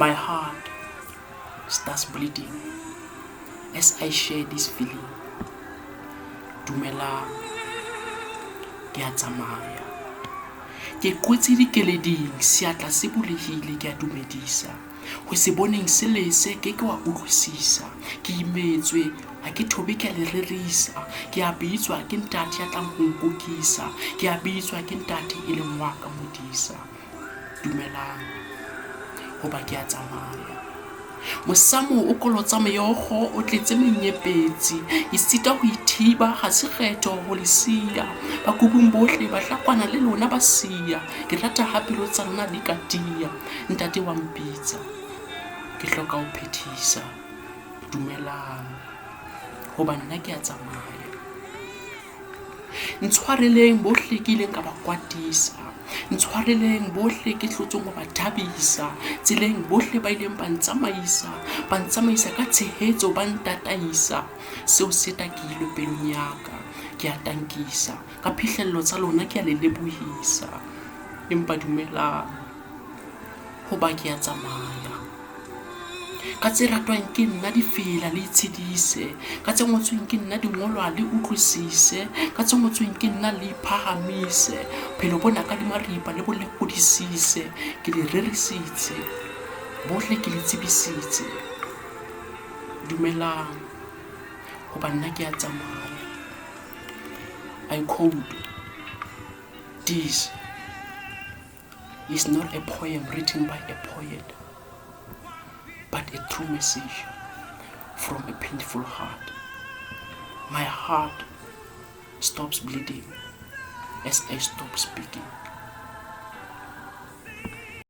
My heart starts bleeding as I share this feeling. Dumelang, ke a tsamaya. Ke qwetse dikeleding, seatla se bulehile, ke a dumedisa. Ho se boneng se lese, ke wa utlwisisa. Ke imetswe, ha ke thobe ke a le rerisa. Ke a bitswa ke ntate ya tlang ho nkukisa. Ke a bitswa ke ntate e leng wa ka Modisa. Dumelang, hoba ke a tsamaya. Mosamo o kolotsa meokgo, o tletse menyepetsi. E sita ho ithiba, ha se kgetho ho le siya. Bakubung bohle ba hlakwana le lona ba siya. Ke rata ha pelo tsa lona di ka tiya. Ntate wa mpitsa, ke hloka ho phethisa. Dumelang, hoba nna ke a tsamaya. Ntshwareleng bohle ke ileng ka ba kwatisa. Ntshwareleng bohle ke hlotseng ho ba thabisa. Tseleng bohle ba ileng ba ntsamaisa ka tshehetso, ba ntataisa. Seo se takile pelong ya ka, ke a tankisa. Ka phihlello tsa lona ke a le lebohisa. Empa dumelang, hoba ke a tsamaya. Ka tse ratwang ke nna di fela le itshedise. Ka tse ngotsweng ke nna di ngolwa le utlwisise. Ka tse ngotsweng ke nna le phahamise. Phelo bona ka di maripa le bo le kudisise. Ke di rerisitse, bohle ke le tsebisitse. Dumelang, hoba nna ke a tsamaya. I quote, this is not a poem written by a poet, but a true message from a painful heart. My heart stops bleeding as I stop speaking.